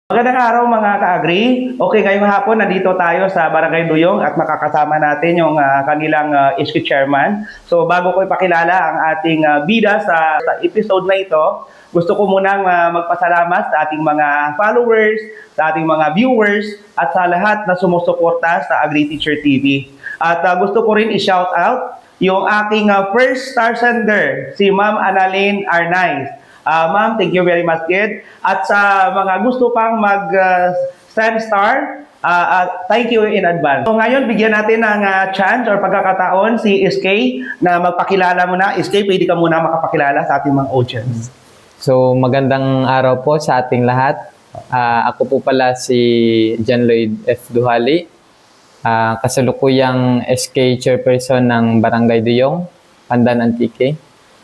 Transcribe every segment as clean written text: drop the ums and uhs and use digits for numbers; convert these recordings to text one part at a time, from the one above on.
Magandang araw mga ka-agri. Okay, ngayong hapon nandito tayo sa Barangay Duyong at makakasama natin yung kanilang SK chairman. So bago ko ipakilala ang ating bida sa episode na ito, gusto ko munang magpasalamat sa ating mga followers, sa ating mga viewers at sa lahat na sumusuporta sa Agri Teacher TV. At gusto ko rin i-shout out yung aking first star sender, si Ma'am Annalyn Arnaiz. Ma'am, thank you very much, kid. At sa mga gusto pang mag-send star, thank you in advance. So ngayon, bigyan natin ng chance or pagkakataon si SK na magpakilala muna. SK, pwede ka muna makapakilala sa ating mga audience. So magandang araw po sa ating lahat. Ako po pala si John Lloyd F. Duhali, kasalukuyang SK Chairperson ng Barangay Duyong, Pandan Antique.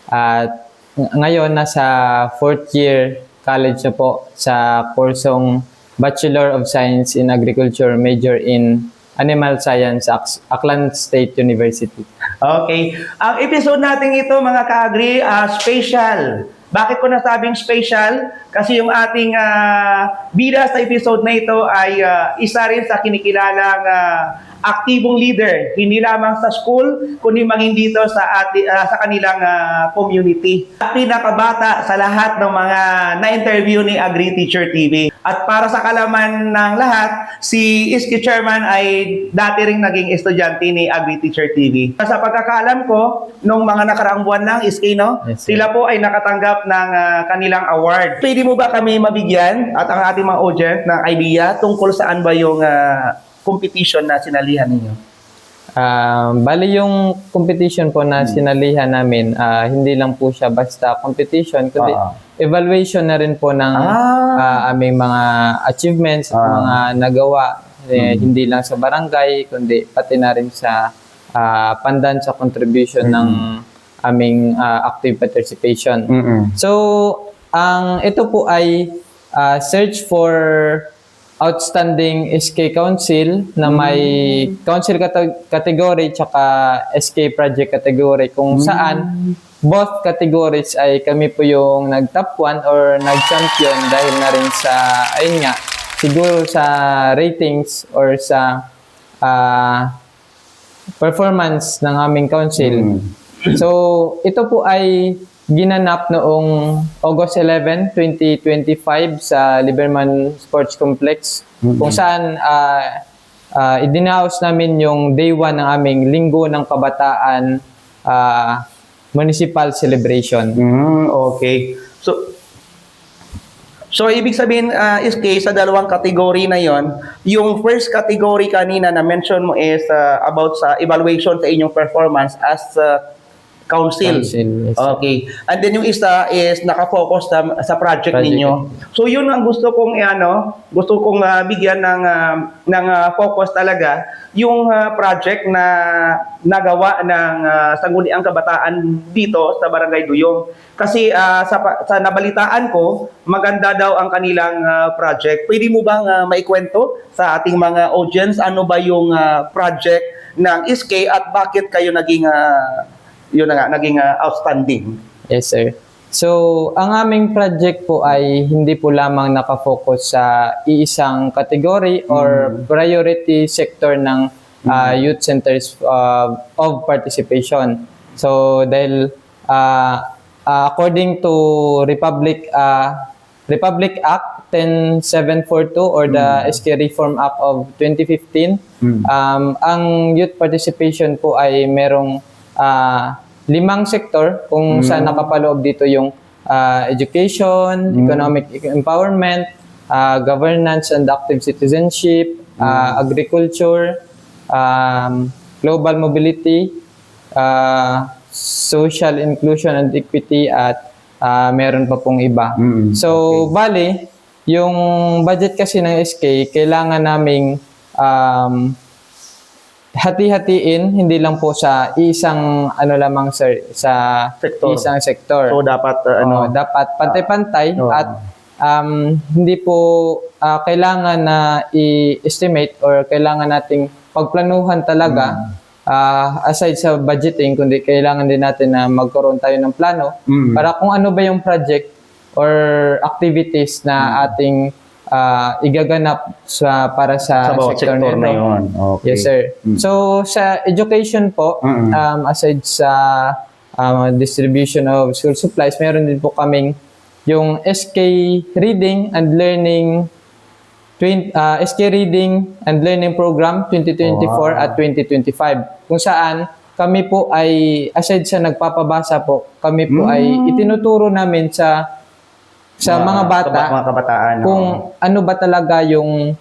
At ngayon, nasa 4th year college na po sa kursong Bachelor of Science in Agriculture, major in Animal Science, Aklan State University. Okay. Ang episode natin ito, mga ka-agri, special. Bakit ko nasabing special? Kasi yung ating bida sa episode na ito ay isa rin sa kinikilalang aktibong leader, hindi lamang sa school, kundi maging dito sa kanilang community. At pinakabata sa lahat ng mga na-interview ni Agri Teacher TV. At para sa kalaman ng lahat, si SK Chairman ay dati ring naging estudyante ni Agri Teacher TV. Sa pagkakaalam ko, nung mga nakaraang buwan lang, SK, no? Yes, Sila po ay nakatanggap ng kanilang award. Pwede mo ba kami mabigyan at ang ating mga audience ng idea tungkol saan ba yung competition na sinalihan ninyo? Bali yung competition po na sinalihan namin, hindi lang po siya basta competition, kundi evaluation na rin po ng aming mga achievements, mga nagawa, hindi lang sa barangay, kundi pati na rin sa pandan sa contribution ng aming active participation. So, ito po ay search for outstanding SK Council na may Council category tsaka SK Project category kung saan both categories ay kami po yung nag-top 1 or nag-champion dahil na rin sa, ayun nga, siguro sa ratings or sa performance ng aming council. So, ito po ay ginanap noong August 11, 2025 sa Liberman Sports Complex kung saan idinaos namin yung day 1 ng aming Linggo ng Kabataan Municipal Celebration. Okay. So ibig sabihin, SK, sa dalawang kategory na yon, yung first category kanina na mention mo is about sa evaluation sa inyong performance as council. Yes, okay. And then yung isa is nakafocus sa project ninyo. So yun ang gusto kong bigyan ng focus talaga, yung project na nagawa ng Sangguniang Kabataan dito sa Barangay Duyong. Kasi sa nabalitaan ko, maganda daw ang kanilang project. Pwede mo bang maikwento sa ating mga audience ano ba yung project ng SK at bakit kayo naging naging outstanding? Yes, sir. So, ang aming project po ay hindi po lamang nakafocus sa iisang category or priority sector ng youth centers of participation. So, dahil according to Republic Act 10742 or the SK Reform Act of 2015, ang youth participation po ay merong 5 sektor kung saan nakapaloob dito yung education, economic empowerment, governance and active citizenship, agriculture, global mobility, social inclusion and equity, at meron pa pong iba. So, bali, yung budget kasi ng SK, kailangan naming hati-hatiin, hindi lang po sa isang lamang, sir, sa Sektor. isang sektor. So dapat Dapat pantay-pantay at hindi po kailangan na i-estimate or kailangan nating pagplanuhan talaga aside sa budgeting, kundi kailangan din natin na magkaroon tayo ng plano para kung ano ba yung project or activities na ating igaganap para Sa sa bawat sector sektor na nito. yun. Okay. Yes, sir. So, sa education po, aside sa distribution of school supplies, meron din po kaming yung SK Reading and Learning SK Reading and Learning Program 2024 at 2025. Kung saan kami po ay, aside sa nagpapabasa po, kami po ay itinuturo namin sa mga bata mga kabataan. kung ano ba talaga yung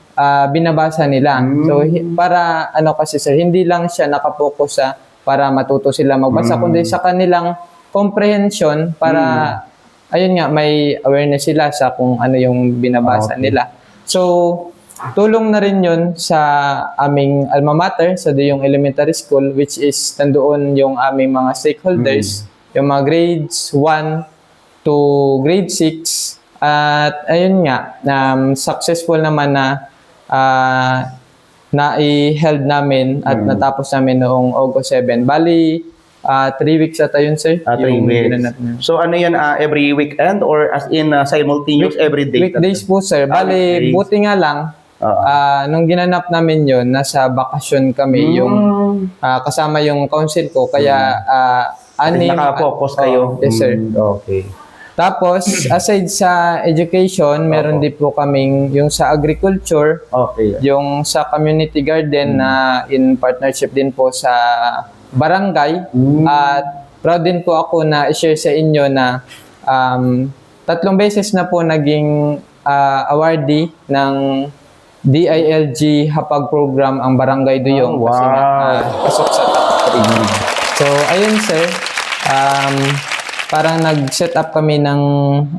binabasa nila. So para kasi sir, hindi lang siya nakapokus sa para matuto sila magbasa, kundi sa kanilang comprehension para ayun nga may awareness sila sa kung ano yung binabasa nila. So tulong na rin yun sa aming alma mater, sa Duyong Elementary School, which is nandoon yung aming mga stakeholders, yung mga grades 1 to grade 6. At ayun nga, successful naman na na-held namin at natapos namin noong August 7. Bali, 3 weeks ata yun, sir. 3 weeks. So ano yan, every weekend or as in simultaneous every day? Weekdays po, sir. Bali, weekdays. buti nga lang, nung ginanap namin yun, nasa bakasyon kami, yung kasama yung council ko, kaya naka-focus kayo. Yes, sir. Okay. Tapos, aside sa education, meron din po kaming yung sa agriculture, Okay. yung sa community garden na in partnership din po sa barangay. At proud din po ako na i-share sa inyo na 3 beses na po naging awardee ng DILG Hapag Program ang Barangay Duyong. Oh, wow. Kasi nga, pasok sa top 3. So, ayun sir, parang nag-set up kami ng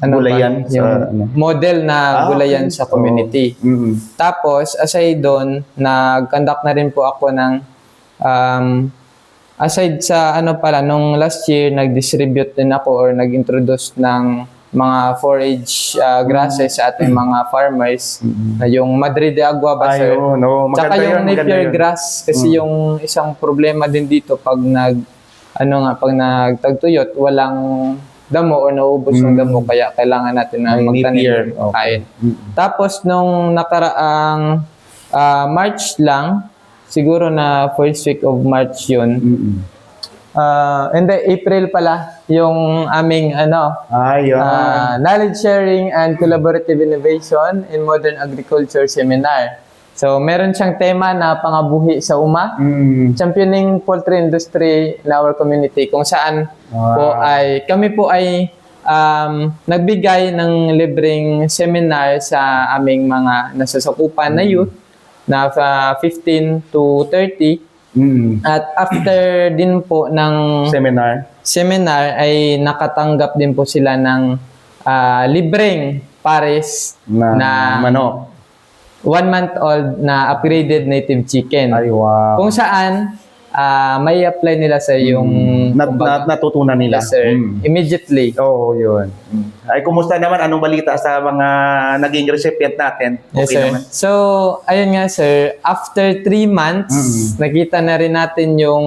Gulayan yung model na gulayan sa community. Tapos, aside doon, nag-conduct na rin po ako ng aside sa nung last year, nag-distribute din ako or nag-introduce ng mga forage grasses sa ating mga farmers. Na yung Madre de Agua ba, sir? Tsaka yung Napier grass, kasi yung isang problema din dito pag pag nagtagtuyot, walang damo o naubos yung damo, kaya kailangan natin na magtanim ng kain. Tapos nung nakaraang March lang, siguro na first week of March yun, hindi, April pala, yung aming knowledge sharing and collaborative innovation in modern agriculture seminar. So, meron siyang tema na pangabuhi sa uma, championing poultry industry in our community, kung saan kami po ay nagbigay ng libreng seminar sa aming mga nasasakupan na youth na 15 to 30. At after din po ng seminar ay nakatanggap din po sila ng libreng pares na manok. 1-month-old na upgraded native chicken. Ay, wow. Kung saan, may apply nila sa yung... natutunan nila. Yes, sir. Immediately. Oo, yun. Ay, kumusta naman? Anong balita sa mga naging recipient natin? Okay, yes, sir. Naman. So, ayun nga, sir. After 3 months, nakita na rin natin yung,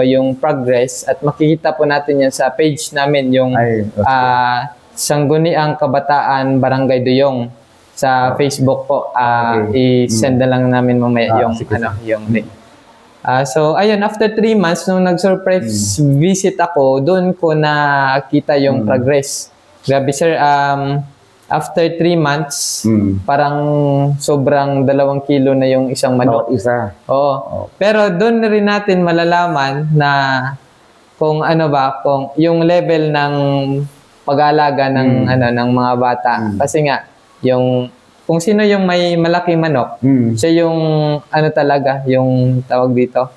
yung progress at makikita po natin yan sa page namin, yung Sangguniang Kabataan Barangay Duyong. Sa Facebook po, i-send na lang namin mamaya yung link. So, ayun, after 3 months, nung nag-surprise visit ako, doon ko nakita yung progress. Grabe, sir, after 3 months, parang sobrang 2 kilo na yung isang manok. Oo. Pero doon rin natin malalaman na kung kung yung level ng pag-aalaga ng, ng mga bata. Kasi nga, kung sino yung may malaking manok, siya yung talaga, yung tawag dito,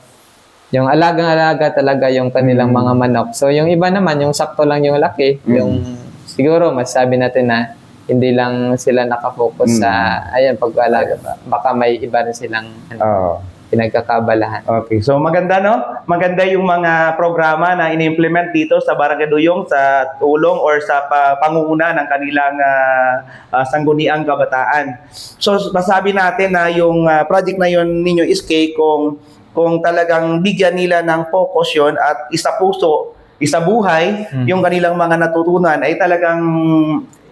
yung alagang-alaga talaga yung kanilang mga manok. So yung iba naman, yung sakto lang yung laki, yung siguro masasabi natin na hindi lang sila nakafocus sa pag-alaga. Baka may iba rin silang pinagkakabalahan. Okay. So maganda, no? Maganda yung mga programa na ini-implement dito sa Barangay Duyong sa tulong or sa pangunguna ng kanilang sangguniang kabataan. So masabi natin na yung project na yun ninyo is kung talagang bigyan nila ng focus yun at isa puso, isa buhay, yung kanilang mga natutunan ay talagang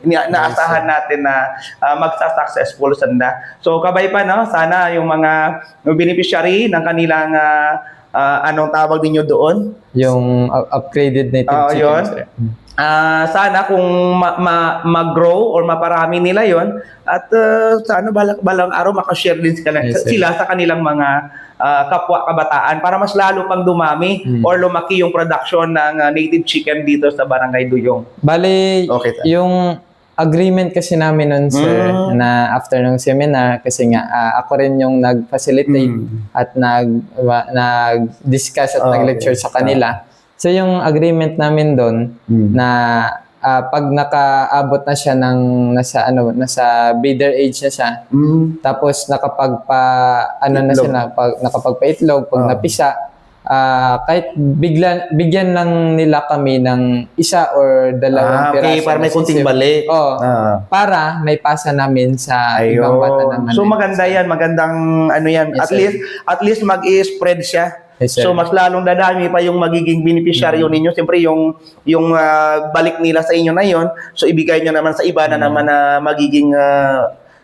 Naasahan natin na magsa-successful sanda. So kabay pa, no? Sana yung mga beneficiary ng kanilang anong tawag ninyo doon? Yung upgraded native chicken, Yun. sir. Sana kung mag-grow or maparami nila yon at sana balang araw makashare din Yes, sir. sila sa kanilang mga kapwa kabataan para mas lalo pang dumami or lumaki yung production ng native chicken dito sa Barangay Duyong. Bale, Okay, sir. yung agreement kasi namin nun, sir, na after ng seminar, kasi nga, ako rin yung nag-facilitate at nag-discuss at nag-lecture sa kanila. So, yung agreement namin doon na pag nakaabot na siya ng nasa breeder age na siya, tapos nakapagpaitlog, pag napisa, kahit bigyan lang nila kami ng isa or dalawang piraso. Para may na kunting sisip. bali. Para may pasa namin sa ibang bata naman. So maganda yan, magandang ano yan. Yes, At least mag-i-spread siya. Yes, sir. So mas lalong dadami pa yung magiging beneficiaryo ninyo. Siyempre yung balik nila sa inyo na yon, so ibigay nyo naman sa iba na naman na magiging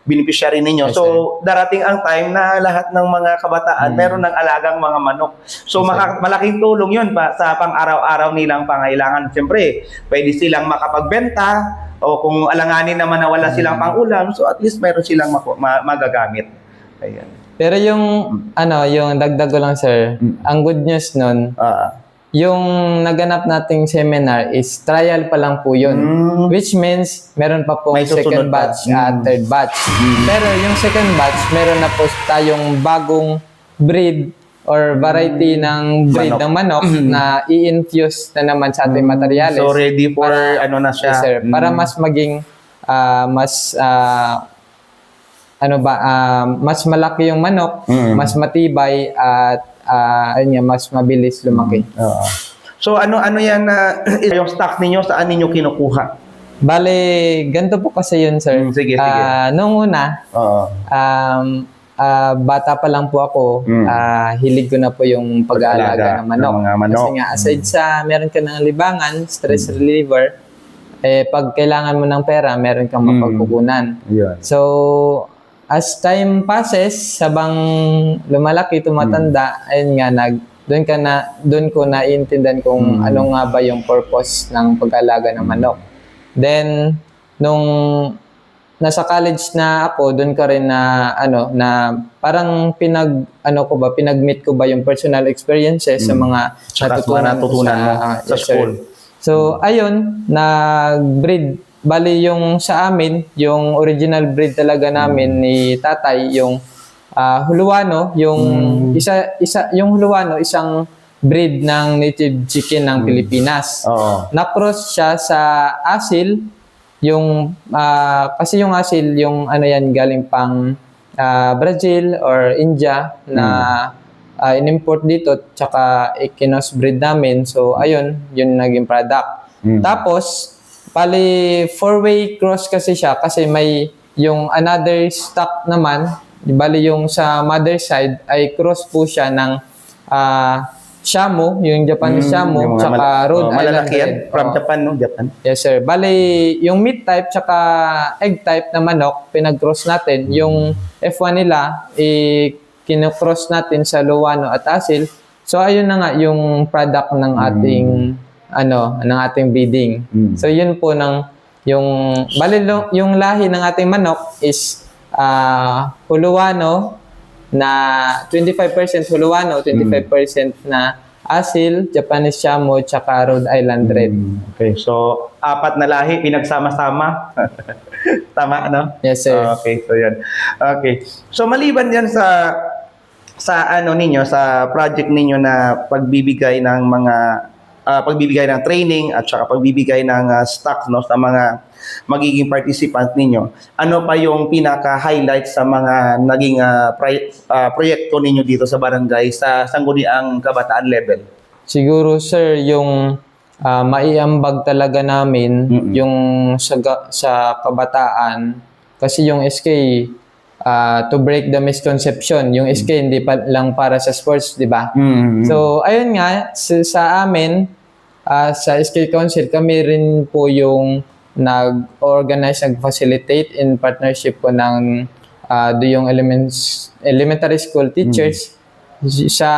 beneficiary ninyo. Yes, So darating ang time na lahat ng mga kabataan meron ng alagang mga manok. So malaking tulong yun pa sa pang-araw-araw nilang pangailangan. Siyempre, pwede silang makapagbenta o kung alanganin naman na wala silang pang-ulam, so at least meron silang magagamit. Ayan. Pero yung dagdag ko lang, sir, ang good news nun, yung naganap nating seminar is trial pa lang po yun. Which means, meron pa pong May susunod second pa. batch at third batch. Pero yung second batch, meron na po tayong bagong breed or variety ng breed ng manok na i-infuse na naman sa ating materials. So ready for na siya. Yes, sir. Para mas maging mas malaki yung manok, mas matibay at mas mabilis lumaki. So ano yan yung stock ninyo, saan ninyo kinukuha? Bale, ganito po kasi yun, sir. Sige. Noong una, bata pa lang po ako, hilig ko na po yung pag-aalaga ng manok. Ng mga manok. Kasi nga, aside sa meron ka ng libangan, stress reliever, pag kailangan mo ng pera, meron kang mapagkukunan. Yun. So, as time passes, sabang lumalaki, tumatanda, ayun nga, doon ko naiintindihan kung ano nga ba yung purpose ng pag-alaga ng manok. Then, nung nasa college na ako, doon ka rin na parang pinag-meet ko ba yung personal experiences sa mga natutunan mo sa school. So, ayun, nag-breed. Bali yung sa amin, yung original breed talaga namin ni tatay, yung Huluano, yung yung Huluano, isang breed ng native chicken ng Pilipinas. Na-cross siya sa asil, yung kasi yung asil, yung yan galing pang Brazil or India na in-import dito, tsaka ikinos-breed namin. So ayun, yun naging product. Tapos bali, 4-way cross kasi siya kasi may yung another stock naman, bali yung sa mother side ay cross po siya ng Shamu, yung Japanese Shamu, tsaka Rhode Island Red. From Japan, no? Japan. Yes, sir. Bali, yung meat type tsaka egg type na manok, pinag-cross natin. Yung F1 nila, kinocross natin sa Luwano at Asil. So, ayun na nga yung product ng ating ng ating breeding. So yun po yung lahi ng ating manok is Huluano na 25% Huluano, 25% na Asil, Japanese Shamu, tsaka Rhode Island Red. Okay, so 4 na lahi pinagsama-sama. Tama, no? Yes, sir. Okay, so yan. Okay. So maliban yan sa project ninyo na pagbibigay ng training at saka pagbibigay ng stock sa mga magiging participant ninyo. Ano pa yung pinaka-highlight sa mga naging proyekto ninyo dito sa barangay sa Sangguniang Kabataan level? Siguro, sir, yung maiambag talaga namin yung sa kabataan kasi yung SK to break the misconception, yung SK hindi pa lang para sa sports, di ba? So, ayun nga, sa amin, sa SK Council, kami rin po yung nag-organize, nag-facilitate in partnership po ng Duyong Elementary School teachers sa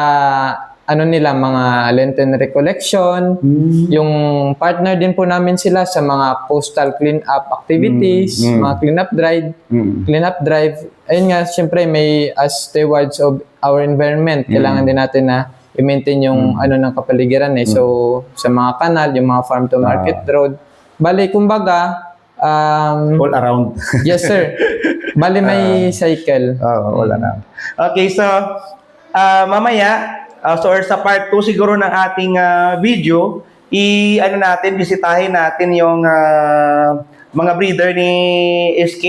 ano nila, mga Lenten recollection. Yung partner din po namin sila sa mga coastal clean-up activities, mga clean-up drive. Ayun nga, syempre may as stewards of our environment, kailangan din natin na i-maintain yung ano ng kapaligiran eh. So, sa mga kanal, yung mga farm to market road. Bali, kumbaga, all around. yes sir. Bali may cycle. All around. Okay, so mamaya, so sa part 2 siguro ng ating video, ano natin, bisitahin natin yung mga breeder ni SK.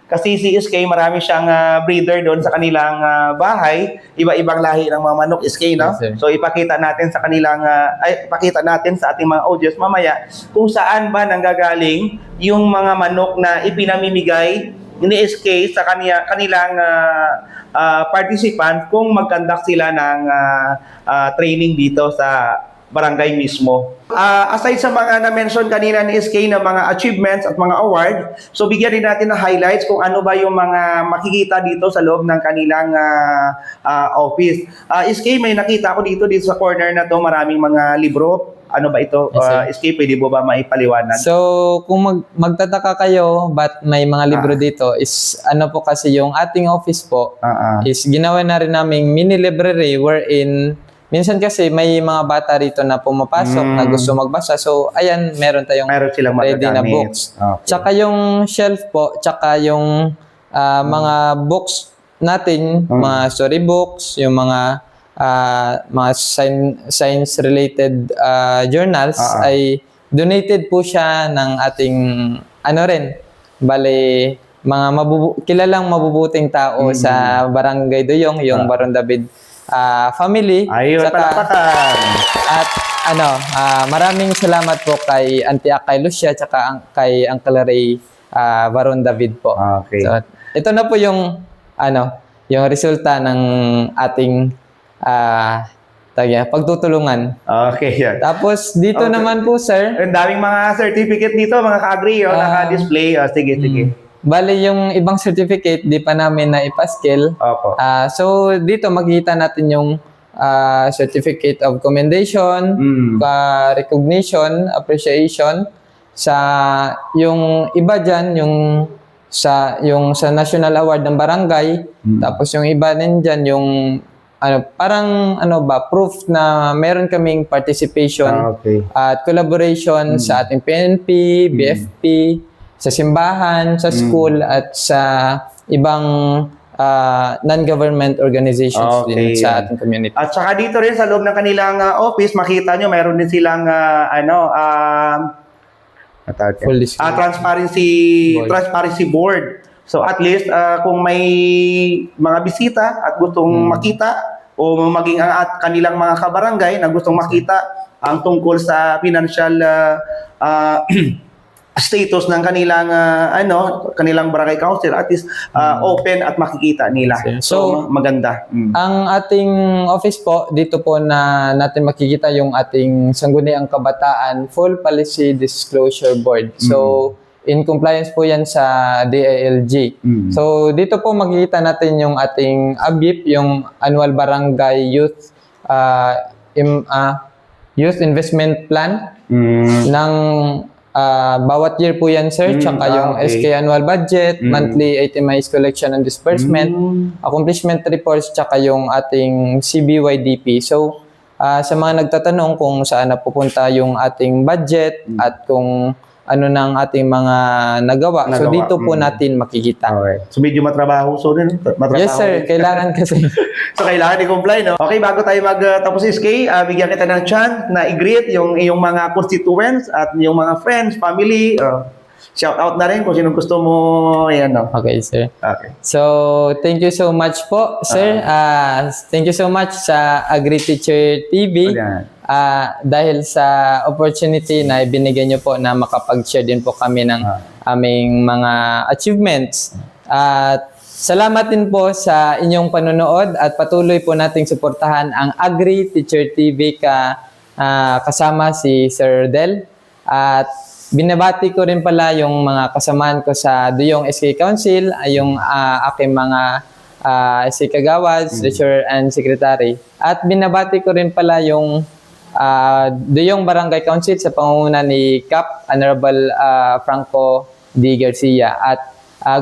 Kasi si SK, marami siyang breeder doon sa kanilang bahay. Iba-ibang lahi ng mga manok, SK, no? Yes, sir. So ipakita natin sa kanilang, ipakita natin sa ating mga audience mamaya kung saan ba nanggagaling yung mga manok na ipinamimigay ni SK sa kanilang participant kung mag-conduct sila ng training dito sa barangay mismo. Aside sa mga na-mention kanina ni SK na mga achievements at mga award, so bigyan din natin ng highlights kung ano ba yung mga makikita dito sa loob ng kanilang office. SK, may nakita ko dito sa corner na to, maraming mga libro. Ano ba ito? Yes, SK, pwede mo ba maipaliwanag? So, kung magtataka kayo ba't may mga libro dito is ano po kasi yung ating office po is ginawa na rin naming mini library wherein minsan kasi may mga bata rito na pumapasok na gusto magbasa. So, ayan, meron silang ready na magagamit. books. Okay. Tsaka yung shelf po, tsaka yung mga books natin, mga storybooks, yung mga science-related journals ay donated po siya ng ating ano rin, bale mga kilalang mabubuting tao sa Barangay Duyong, yung Baron David family. Ayun, palakpakan. At maraming salamat po kay Auntie Akay Lucia tsaka kay Uncle Ray Baron David po. Okay. So, ito na po yung yung resulta ng ating pagtutulungan. Okay, yan. Tapos dito naman po sir, Ang daming mga certificate dito, mga ka-agree, naka-display. Sige. bali yung ibang certificate di pa namin na ipaskil. Opo. So dito makikita natin yung certificate of commendation, recognition, appreciation sa yung iba diyan yung sa national award ng barangay. Tapos yung iba din diyan yung proof na meron kaming participation at collaboration sa ating PNP, BFP, sa simbahan, sa school, at sa ibang non-government organizations din sa ating community. At saka dito rin sa loob ng kanilang office, makita nyo, meron din silang transparency board. So at least kung may mga bisita at gustong makita o maging ang kanilang mga kabarangay na gustong makita ang tungkol sa financial status ng kanilang kanilang barangay council, at least open at makikita nila. So maganda. Ang ating office po dito po na natin makikita yung ating Sangguniang Kabataan Full Policy Disclosure Board. So in compliance po yan sa DILG. So dito po makikita natin yung ating ABIP, yung Annual Barangay Youth Youth Investment Plan ng bawat year po yan sir. Tsaka yung SK Annual Budget, Monthly Itemized Collection and Disbursement, Accomplishment Reports, tsaka yung ating CBYDP. So sa mga nagtatanong kung saan napupunta yung ating budget at kung ano ng ating mga nagawa. So dito po natin makikita. Okay. So medyo matrabaho. Yes sir, kailangan kasi. So kailangan i-comply, no? Okay, bago tayo magtapos SK, bigyan kita ng chance na i-greet yung iyong mga constituents at yung mga friends, family. Shout out na rin kung sino gusto mo. Ayan, no? Okay sir. Okay. So thank you so much po sir. Thank you so much sa Agri Teacher TV. Dahil sa opportunity na ibinigay nyo po na makapag-share din po kami ng aming mga achievements. At salamat din po sa inyong panonood at patuloy po nating suportahan ang Agri Teacher TV kasama si Sir Del. At binabati ko rin pala yung mga kasamaan ko sa Duyong SK Council, yung aking mga SK Kagawads, Treasurer and Secretary. At binabati ko rin pala yung Duyong Barangay Council sa pangunguna ni Cap Honorable Franco D. Garcia. At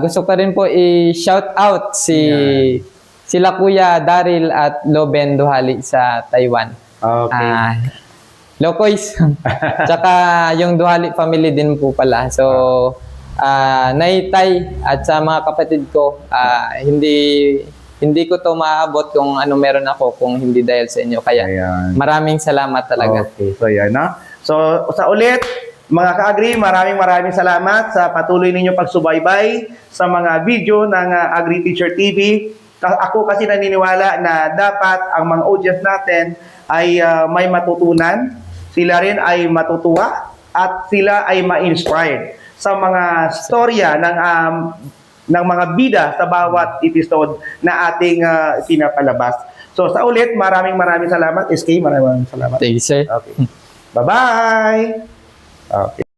gusto ko rin po i-shout out sila Kuya Daryl at Loben Duhali sa Taiwan. Okay. Lokoys. Tsaka yung Duhali family din po pala. So, Naitay at sa mga kapatid ko, hindi ko to maaabot kung ano meron ako kung hindi dahil sa inyo. Kaya Ayan. maraming salamat talaga. Okay, so yan na. So sa ulit, mga ka-Agri, maraming salamat sa patuloy ninyong pagsubaybay sa mga video ng Agri Teacher TV. Ako kasi naniniwala na dapat ang mga audience natin ay may matutunan, sila rin ay matutuwa at sila ay ma-inspired sa mga storya ng mga bida sa bawat episode na ating pinapalabas. So sa ulit, maraming salamat. SK, maraming salamat. Thank you, sir. Okay. Bye-bye! Okay.